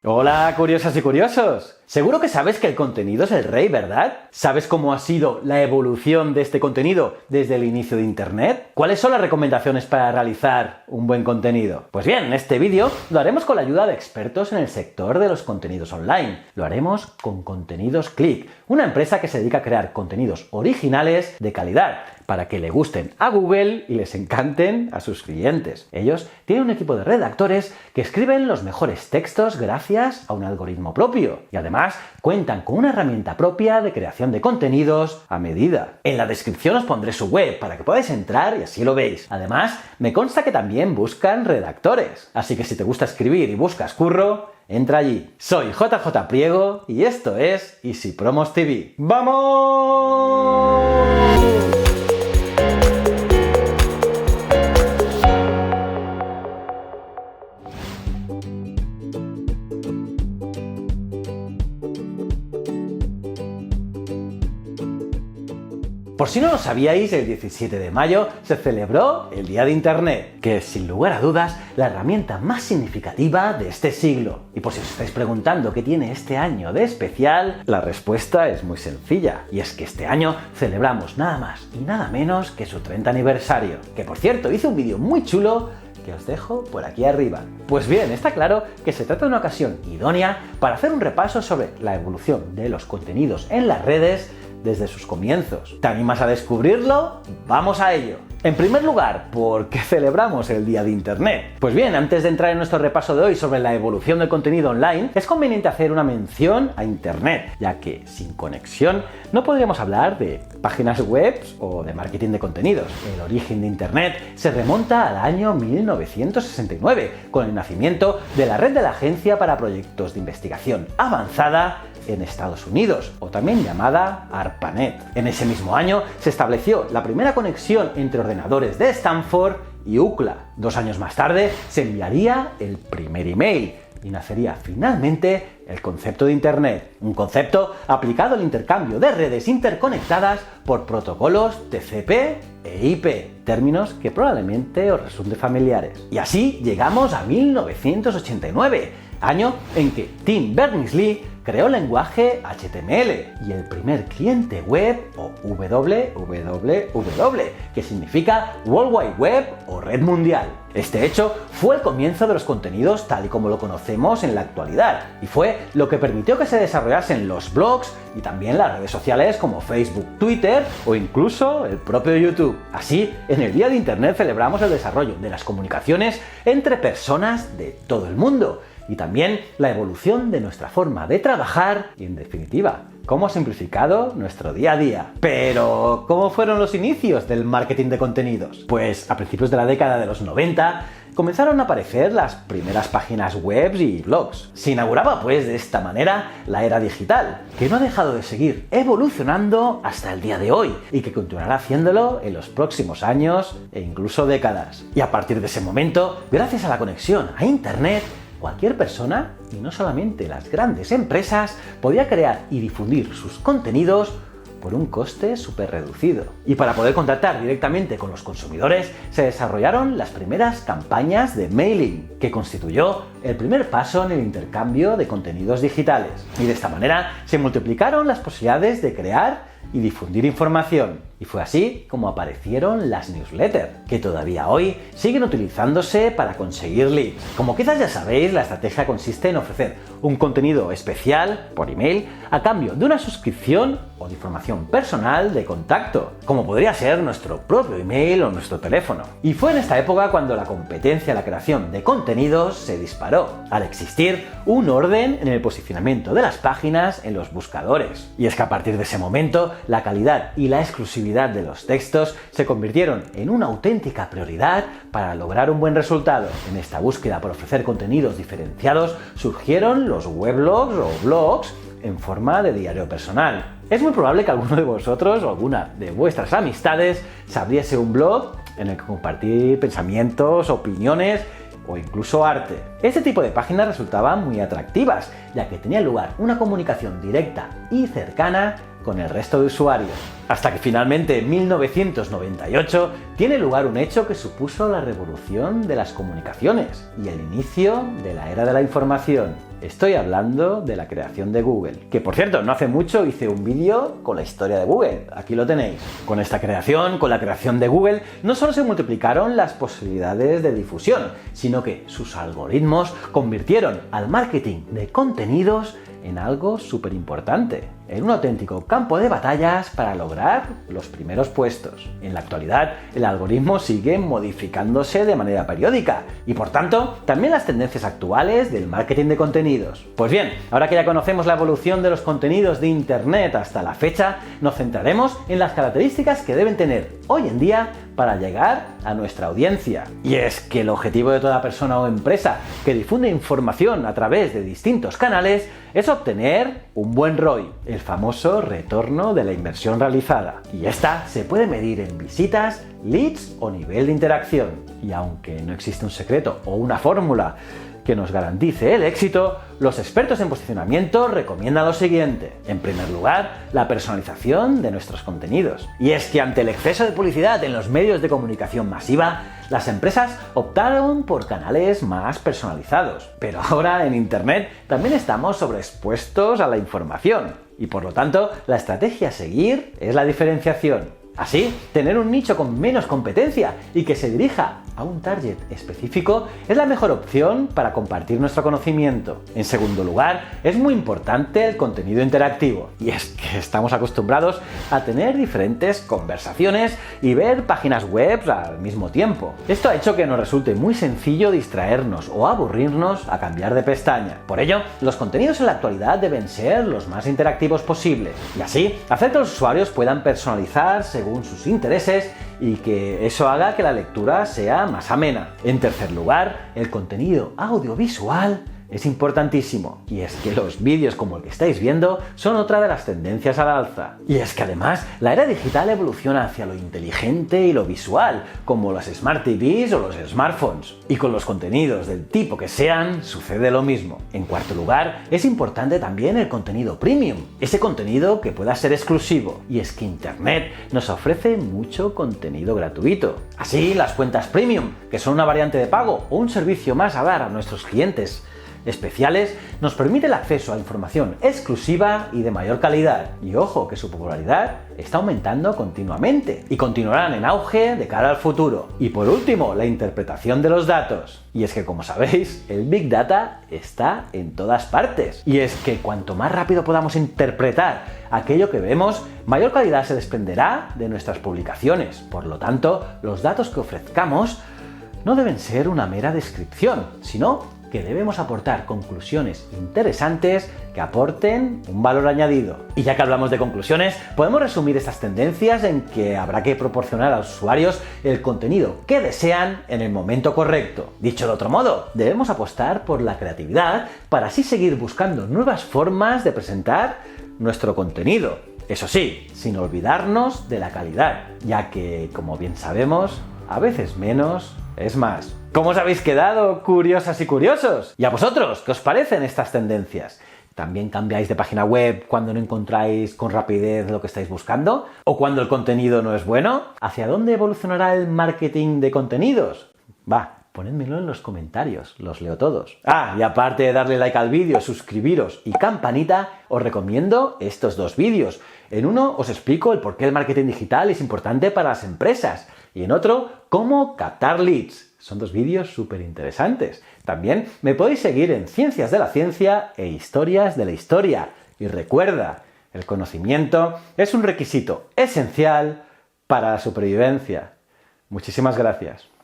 Hola, curiosas y curiosos. Seguro que sabes que el contenido es el rey, ¿verdad? ¿Sabes cómo ha sido la evolución de este contenido desde el inicio de Internet? ¿Cuáles son las recomendaciones para realizar un buen contenido? Pues bien, en este vídeo lo haremos con la ayuda de expertos en el sector de los contenidos online. Lo haremos con Contenidos Click, una empresa que se dedica a crear contenidos originales de calidad para que le gusten a Google y les encanten a sus clientes. Ellos tienen un equipo de redactores que escriben los mejores textos gracias a un algoritmo propio y además cuentan con una herramienta propia de creación de contenidos a medida. En la descripción os pondré su web para que podáis entrar y así lo veis. Además, me consta que también buscan redactores. Así que si te gusta escribir y buscas curro, entra allí. Soy JJ Priego y esto es Easy Promos TV. ¡Vamos! Por si no lo sabíais, el 17 de mayo se celebró el Día de Internet, que es sin lugar a dudas la herramienta más significativa de este siglo. Y por si os estáis preguntando qué tiene este año de especial, la respuesta es muy sencilla, y es que este año celebramos nada más y nada menos que su 30 aniversario, que por cierto hice un vídeo muy chulo que os dejo por aquí arriba. Pues bien, está claro que se trata de una ocasión idónea para hacer un repaso sobre la evolución de los contenidos en las redes desde sus comienzos. ¿Te animas a descubrirlo? ¡Vamos a ello! En primer lugar, ¿por qué celebramos el Día de Internet? Pues bien, antes de entrar en nuestro repaso de hoy sobre la evolución del contenido online, es conveniente hacer una mención a Internet, ya que sin conexión no podríamos hablar de páginas web o de marketing de contenidos. El origen de Internet se remonta al año 1969, con el nacimiento de la red de la Agencia para Proyectos de Investigación Avanzada en Estados Unidos, o también llamada ARPANET. En ese mismo año se estableció la primera conexión entre ordenadores de Stanford y UCLA. 2 años más tarde se enviaría el primer email y nacería finalmente el concepto de Internet, un concepto aplicado al intercambio de redes interconectadas por protocolos TCP e IP, términos que probablemente os resulten familiares. Y así llegamos a 1989, año en que Tim Berners-Lee creó el lenguaje HTML y el primer cliente web, o WWW, que significa World Wide Web o Red Mundial. Este hecho fue el comienzo de los contenidos tal y como lo conocemos en la actualidad, y fue lo que permitió que se desarrollasen los blogs y también las redes sociales como Facebook, Twitter o incluso el propio YouTube. Así, en el Día de Internet celebramos el desarrollo de las comunicaciones entre personas de todo el mundo, y también la evolución de nuestra forma de trabajar y, en definitiva, cómo ha simplificado nuestro día a día. Pero, ¿cómo fueron los inicios del marketing de contenidos? Pues a principios de la década de los 90 comenzaron a aparecer las primeras páginas web y blogs. Se inauguraba pues de esta manera la era digital, que no ha dejado de seguir evolucionando hasta el día de hoy y que continuará haciéndolo en los próximos años e incluso décadas. Y a partir de ese momento, gracias a la conexión a Internet, cualquier persona, y no solamente las grandes empresas, podía crear y difundir sus contenidos por un coste súper reducido. Y para poder contactar directamente con los consumidores, se desarrollaron las primeras campañas de mailing, que constituyó el primer paso en el intercambio de contenidos digitales. Y de esta manera se multiplicaron las posibilidades de crear y difundir información. Y fue así como aparecieron las newsletters, que todavía hoy siguen utilizándose para conseguir leads. Como quizás ya sabéis, la estrategia consiste en ofrecer un contenido especial por email a cambio de una suscripción o de información personal de contacto, como podría ser nuestro propio email o nuestro teléfono. Y fue en esta época cuando la competencia en la creación de contenidos se disparó, al existir un orden en el posicionamiento de las páginas en los buscadores. Y es que a partir de ese momento, la calidad y la exclusividad de los textos se convirtieron en una auténtica prioridad para lograr un buen resultado. En esta búsqueda por ofrecer contenidos diferenciados surgieron los weblogs o blogs en forma de diario personal. Es muy probable que alguno de vosotros o alguna de vuestras amistades se abriese un blog en el que compartir pensamientos, opiniones o incluso arte. Este tipo de páginas resultaban muy atractivas, ya que tenía lugar una comunicación directa y cercana con el resto de usuarios. Hasta que finalmente en 1998 tiene lugar un hecho que supuso la revolución de las comunicaciones y el inicio de la era de la información. Estoy hablando de la creación de Google, que por cierto, no hace mucho hice un vídeo con la historia de Google, aquí lo tenéis. Con esta creación, con la creación de Google, no solo se multiplicaron las posibilidades de difusión, sino que sus algoritmos convirtieron al marketing de contenidos en algo súper importante, en un auténtico campo de batallas para lograr los primeros puestos. En la actualidad, el algoritmo sigue modificándose de manera periódica y por tanto, también las tendencias actuales del marketing de contenidos. Pues bien, ahora que ya conocemos la evolución de los contenidos de Internet hasta la fecha, nos centraremos en las características que deben tener hoy en día para llegar a nuestra audiencia. Y es que el objetivo de toda persona o empresa que difunde información a través de distintos canales es obtener un buen ROI, el famoso retorno de la inversión realizada. Y esta se puede medir en visitas, leads o nivel de interacción. Y aunque no existe un secreto o una fórmula que nos garantice el éxito, los expertos en posicionamiento recomiendan lo siguiente. En primer lugar, la personalización de nuestros contenidos. Y es que ante el exceso de publicidad en los medios de comunicación masiva, las empresas optaron por canales más personalizados. Pero ahora en Internet también estamos sobreexpuestos a la información. Y por lo tanto, la estrategia a seguir es la diferenciación. Así, tener un nicho con menos competencia y que se dirija a un target específico es la mejor opción para compartir nuestro conocimiento. En segundo lugar, es muy importante el contenido interactivo. Y es que estamos acostumbrados a tener diferentes conversaciones y ver páginas web al mismo tiempo. Esto ha hecho que nos resulte muy sencillo distraernos o aburrirnos a cambiar de pestaña. Por ello, los contenidos en la actualidad deben ser los más interactivos posibles. Y así, hacer que los usuarios puedan personalizar según sus intereses y que eso haga que la lectura sea más amena. En tercer lugar, el contenido audiovisual es importantísimo. Y es que los vídeos como el que estáis viendo son otra de las tendencias al alza. Y es que además, la era digital evoluciona hacia lo inteligente y lo visual, como las Smart TVs o los smartphones. Y con los contenidos del tipo que sean, sucede lo mismo. En cuarto lugar, es importante también el contenido premium, ese contenido que pueda ser exclusivo. Y es que Internet nos ofrece mucho contenido gratuito. Así, las cuentas premium, que son una variante de pago o un servicio más a dar a nuestros clientes especiales, nos permite el acceso a información exclusiva y de mayor calidad. Y ojo, que su popularidad está aumentando continuamente y continuarán en auge de cara al futuro. Y por último, la interpretación de los datos. Y es que, como sabéis, el Big Data está en todas partes. Y es que cuanto más rápido podamos interpretar aquello que vemos, mayor calidad se desprenderá de nuestras publicaciones. Por lo tanto, los datos que ofrezcamos no deben ser una mera descripción, sino que debemos aportar conclusiones interesantes que aporten un valor añadido. Y ya que hablamos de conclusiones, podemos resumir estas tendencias en que habrá que proporcionar a los usuarios el contenido que desean en el momento correcto. Dicho de otro modo, debemos apostar por la creatividad para así seguir buscando nuevas formas de presentar nuestro contenido. Eso sí, sin olvidarnos de la calidad, ya que, como bien sabemos, a veces menos es más. ¿Cómo os habéis quedado, curiosas y curiosos? ¿Y a vosotros? ¿Qué os parecen estas tendencias? ¿También cambiáis de página web cuando no encontráis con rapidez lo que estáis buscando? ¿O cuando el contenido no es bueno? ¿Hacia dónde evolucionará el marketing de contenidos? Ponedmelo en los comentarios, los leo todos. Y aparte de darle like al vídeo, suscribiros y campanita, os recomiendo estos dos vídeos. En uno os explico el por qué el marketing digital es importante para las empresas y en otro, cómo captar leads. Son dos vídeos súper interesantes. También me podéis seguir en Ciencias de la Ciencia e Historias de la Historia. Y recuerda, el conocimiento es un requisito esencial para la supervivencia. Muchísimas gracias.